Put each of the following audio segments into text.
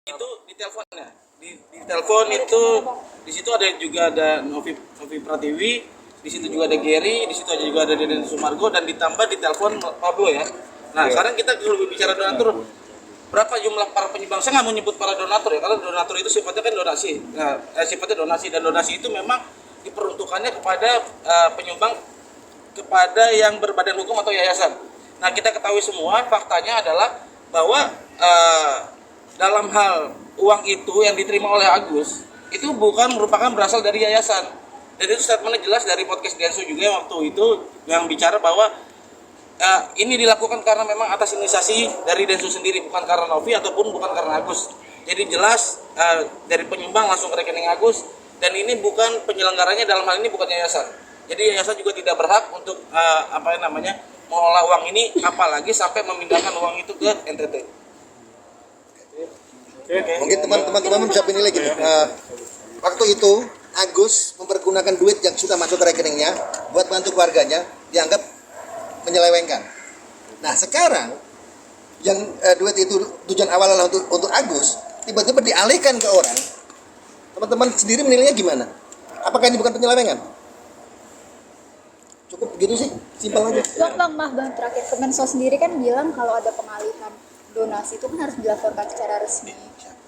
Itu di telepon ya. Di telepon itu di situ ada Novi Pratiwi, di situ juga ada Gary, di situ juga ada Deden Sumargo dan ditambah di telepon Pablo ya. Nah, sekarang kita kalau bicara donatur, berapa jumlah para penyumbang? Saya nggak mau nyebut para donatur ya, karena donatur itu sifatnya kan donasi. Nah, sifatnya donasi dan donasi itu memang diperuntukannya kepada penyumbang kepada yang berbadan hukum atau yayasan. Nah, kita ketahui semua faktanya adalah bahwa dalam hal uang itu yang diterima oleh Agus itu bukan merupakan berasal dari yayasan. Dan itu statementnya jelas dari podcast Densu juga waktu itu yang bicara bahwa ini dilakukan karena memang atas inisiasi dari Densu sendiri, bukan karena Novi ataupun bukan karena Agus. Jadi jelas dari penyumbang langsung ke rekening Agus, dan ini bukan penyelenggaranya dalam hal ini bukan yayasan. Jadi yayasan juga tidak berhak untuk mengelola uang ini, apalagi sampai memindahkan uang itu ke NTT. Mungkin teman-teman bisa penilai gini. Waktu itu Agus mempergunakan duit yang sudah masuk ke rekeningnya buat bantu keluarganya, dianggap menyelewengkan. Nah sekarang yang duit itu tujuan awal adalah untuk Agus, tiba-tiba dialihkan ke orang. Teman-teman sendiri menilainya gimana? Apakah ini bukan penyelewengan? Cukup begitu sih, simpel aja. Bang, terakhir Kemensos sendiri kan bilang kalau ada pengalihan donasi itu kan harus dilaporkan secara resmi.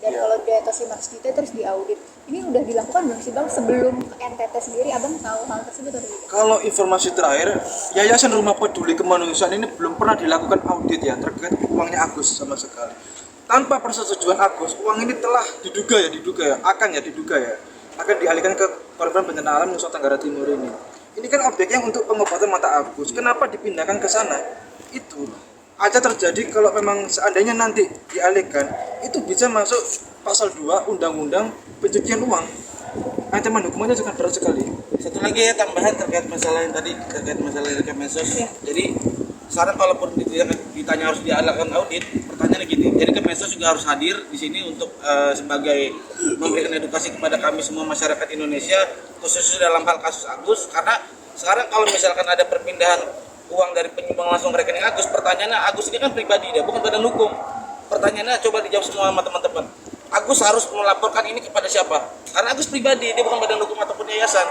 Dan kalau di atas 500 juta terus diaudit. Ini udah dilakukan belum sih Bang sebelum NTT sendiri Abang tahu hal tersebut atau tidak? Kalau informasi terakhir, Yayasan Rumah Peduli Kemanusiaan ini belum pernah dilakukan audit ya terkait uangnya Agus sama sekali. Tanpa persetujuan Agus, uang ini telah diduga ya, akan dialihkan ke korban bencana alam Nusa Tenggara Timur ini. Ini kan objeknya untuk pengobatan mata Agus. Kenapa dipindahkan ke sana? Itu aja terjadi kalau memang seandainya nanti dialihkan, itu bisa masuk pasal 2 Undang-Undang Pencucian Uang. Ancaman hukumannya sangat berat sekali. Satu lagi ya tambahan terkait masalah yang tadi, terkait masalah dari Kemensos. Jadi sekarang kalaupun ditanya harus diadakan audit, pertanyaannya gini. Jadi Kemensos juga harus hadir di sini untuk sebagai memberikan edukasi kepada kami semua masyarakat Indonesia, khususnya dalam hal kasus Agus. Karena sekarang kalau misalkan ada perpindahan uang dari penyumbang langsung ke rekening Agus, pertanyaannya Agus ini kan pribadi dia, bukan badan hukum. Pertanyaannya coba dijawab semua sama teman-teman. Agus harus melaporkan ini kepada siapa? Karena Agus pribadi, dia bukan badan hukum ataupun yayasan.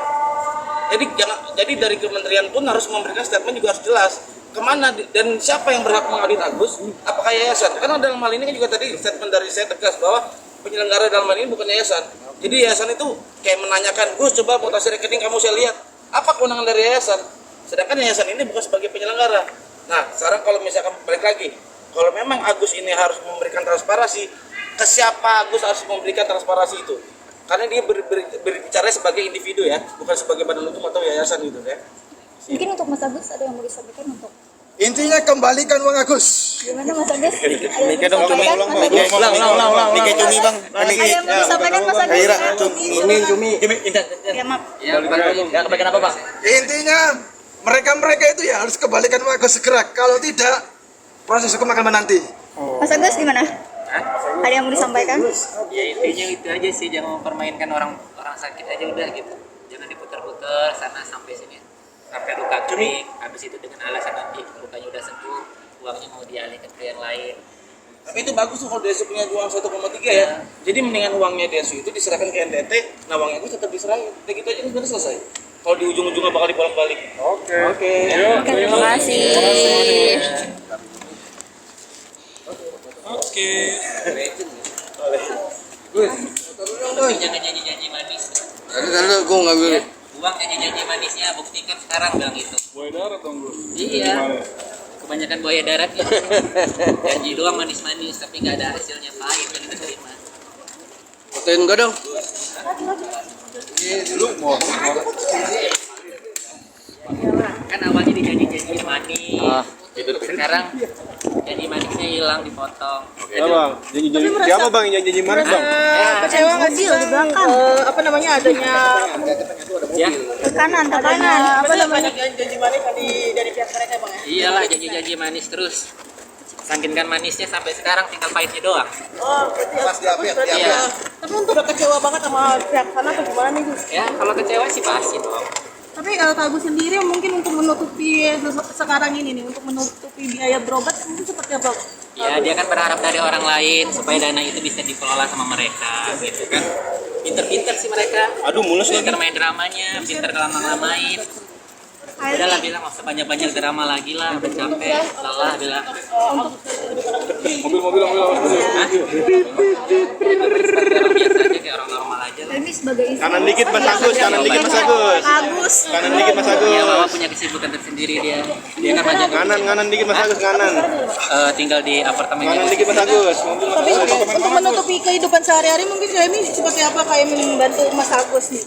Jadi dari kementerian pun harus memberikan statement juga harus jelas kemana dan siapa yang berhak mengaudit Agus, apakah yayasan? Karena dalam hal ini kan juga tadi statement dari saya tegas bahwa penyelenggara dalam hal ini bukan yayasan. Jadi yayasan itu kayak menanyakan, Gus coba mutasi rekening kamu saya lihat, apa kewenangan dari yayasan? Sedangkan yayasan ini bukan sebagai penyelenggara. Nah sekarang kalau misalkan balik lagi, kalau memang Agus ini harus memberikan transparansi, ke siapa Agus harus memberikan transparansi itu? Karena dia berbicara sebagai individu ya, bukan sebagai badan hukum atau yayasan gitu ya. Mungkin untuk Mas Agus ada yang mau disampaikan untuk Intinya kembalikan uang Agus. gimana Mas Agus? Ada yang mau Mikir dong, disampaikan, Mas Agus? Mikir cumi bang. Ada yang mau disampaikan Mas Agus? Kaira, Cumi. Ya maaf. Ya kebaikan apa bang? Intinya mereka itu ya harus kembalikan uang Agus segera. Kalau tidak, proses hukum akan menanti. Mas Agus gimana? Ada yang mau disampaikan? Ya intinya itu aja sih, jangan mempermainkan orang sakit aja udah gitu, jangan diputar-putar sana sampai sini sampai luka kering, habis itu dengan alasan nanti lukanya udah sembuh uangnya mau dialihkan ke yang lain. Tapi itu bagus tuh kalau Desu punya uang 1,3 ya. Jadi mendingan uangnya Desu itu diserahkan ke NTT, nah uangnya Agus tetap diserahin. Kayak gitu aja kan sudah selesai. Kalau di ujung-ujungnya bakal dibolak-balik. Oke. Terima kasih. Tapi jangan janji-janji manis. Lalu gue nggak boleh. Ya, buang janji-janji manisnya, buktikan sekarang bilang gitu. Buaya darat dong bro. Iya. Kebanyakan buaya darat gitu. Janji doang manis-manis tapi nggak ada hasilnya, pahit yang kita terima. Fotoin gue dong. Kan awalnya dijanji-janji manis. Sekarang janji manisnya hilang, dipotong. Ya bang, janji siapa bang yang janji manis bang? Kecewa nggak sih di belakang? Adanya Ya, Tekanan. apa namanya janji manis dari pihak mereka bang ya? iyalah janji-janji manis terus. Saking kan manisnya sampai sekarang tinggal pahitnya doang. Oh berarti Pas diambil, Iya. tapi untuk udah kecewa banget sama pihak sana atau gimana nih Gus? Ya, kalau kecewa sih pasti dong. Tapi kalau Kak Agus sendiri mungkin untuk menutupi sekarang ini nih, untuk menutupi biaya berobat mungkin seperti apa? Ya dia kan berharap dari orang lain supaya dana itu bisa dikelola sama mereka gitu kan. Pinter-pinter sih mereka. Aduh, mulus Pinter main dramanya, pinter ngelama-ngelamain. Udah lah bilang nggak usah banyak-banyak drama lagi lah, udah capek, lelah bilang. Mobil. Hah? Seperti orang biasa aja kayak orang normal aja lah. Ini sebagai istri. Kanan dikit Mas Agus, kanan dikit Mas Agus. Agus. Kanan dikit Mas Agus. Dia bawa punya kesibukan tersendiri dia. Dia kan banyak Kanan dikit Mas Agus, kanan. tinggal di apartemennya. Kanan dikit Mas Agus. Mobil Mas Tapi Agus. untuk menutupi kehidupan sehari-hari mungkin Emi seperti apa kayak membantu Mas Agus nih?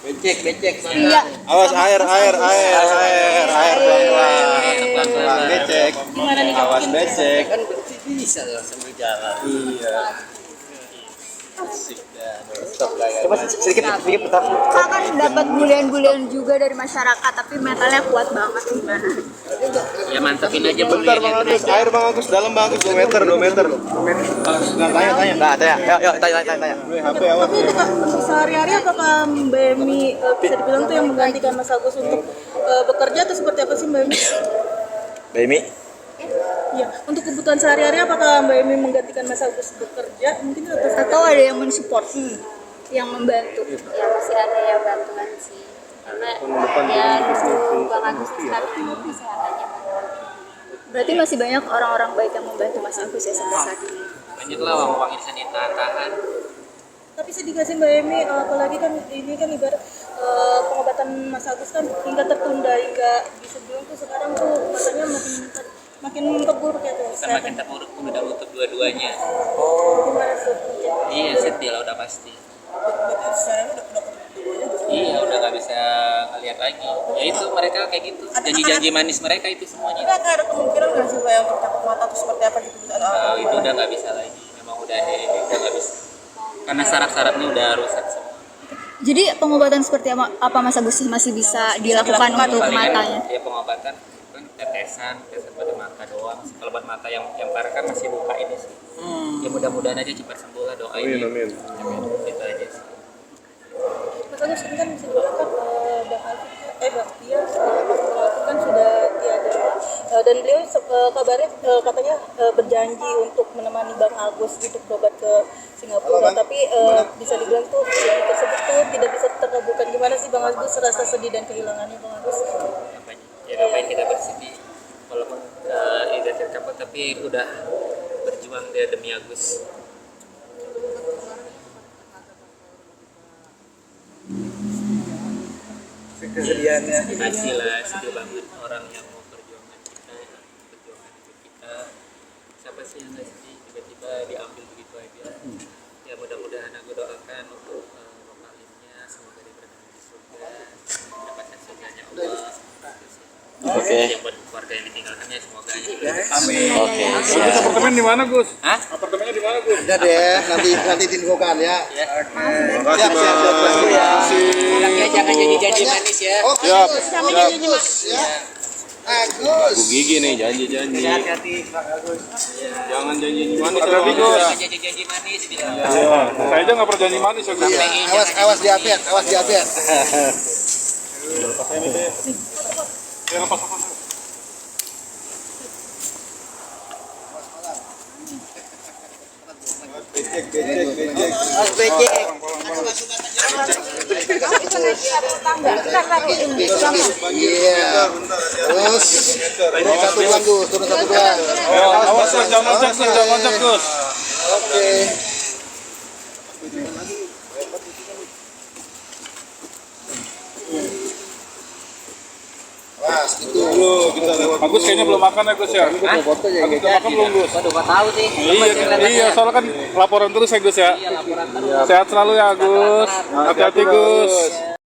Becek. Iya. Awas air pelan-pelan. Becek. Gimana nih? Awas becek. Kan bisa loh sambil jalan. Iya. Kakak kan dapat bulian-bulian juga dari masyarakat, tapi mentalnya kuat banget gimana? Ya mantepin aja Bentar Bang Agus, air Bang Agus, dalam Bang Agus 2 meter. Tanya. Nah, tanya. Yuk, tanya. HP awas. Tapi untuk sehari-hari apakah Mbak Emi bisa dibilang tuh yang menggantikan Mas Agus untuk bekerja atau seperti apa sih Mbak Emi? Bemi. Ya, untuk kebutuhan sehari-hari apakah Mbak Emi menggantikan Mas Agus bekerja mungkin Atau ada yang mensupport, yang membantu? Ya masih ada yang bantuan sih karena ya justru Bang Agus sekarang kesehatannya Berarti masih banyak orang-orang baik yang membantu Mas Agus ya sampai saat ini. banyak lah uang ini seni tahan. tapi sedih gak sih Mbak Emi apalagi kan ini kan ibarat pengobatan Mas Agus kan hingga tertunda hingga bisa bilang tuh sekarang tuh katanya makin terburuk ya tuh Semakin terpuruk pun udah nutup dua-duanya. gimana tuh Iya sedih lah udah pasti. berarti sekarang udah Iya udah nggak bisa ngeliat lagi. Ya itu mereka kayak gitu. Janji-janji manis mereka itu semuanya. nggak ada kemungkinan nggak sih Mbak yang tercapai mata atau seperti apa gitu bisa ada Nah, itu udah nggak bisa lagi. Memang udah nggak bisa. Karena saraf-sarafnya udah rusak semua. Jadi pengobatan seperti apa Mas Agus masih bisa dilakukan untuk Palingan matanya? ya pengobatan kan tetesan pada mata doang. Kalau buat mata yang parah kan masih luka ini sih. Ya mudah-mudahan aja cepat sembuh lah doain. Amin. Itu aja sih. Mas Agus ini kan bisa dibilang kan Bang Alvin Bang Tia kan sudah tiada dan beliau kabarnya katanya berjanji untuk menemani Bang Agus gitu berobat ke Singapura tapi bisa dibilang tuh janji tersebut tuh tidak bisa terkabulkan. Gimana sih Bang Agus rasa sedih dan kehilangannya Bang Agus? Ngapain kita bersedih walaupun tidak tercapai tapi udah berjuang dia demi Agus. Kesedihannya. Kasih lah sedih banget orang yang mau perjuangan hidup kita. Siapa sih yang nggak sedih tiba-tiba diambil begitu aja. Ya mudah-mudahan aku doakan untuk lokalinnya semoga diberikan di surga, mendapatkan surganya Allah. Oke. Yang buat keluarga yang ditinggalkannya semoga aja. Amin. Oke. Gus, apartemen di mana Gus? Hah? Apartemennya di mana Gus? Ada deh, nanti diinfokan ya. Makasih Bang. Bilangnya jangan jadi manis ya. Oke, Siap. Gus. Agus ya. Agus. Gigi nih janji-janji. Hati-hati Bang Agus. Jangan janji manis Hati-hati, Gus. Jangan janji manis bilang. Saya aja nggak perjanji manis ya Gus. Iya, awas diabetes. Jangan pas. Iya. Terus turun satu bulan Gus, turun satu bulan. Awas Gus, jangan loncat Gus. Oke. Mas, itu Agus kayaknya belum makan ya Gus ya. Agus udah makan belum Gus? Waduh, gak tahu sih. Iya, soalnya kan laporan terus ya Gus ya. Iya, laporan terus. Sehat selalu ya Agus. Hati-hati Gus.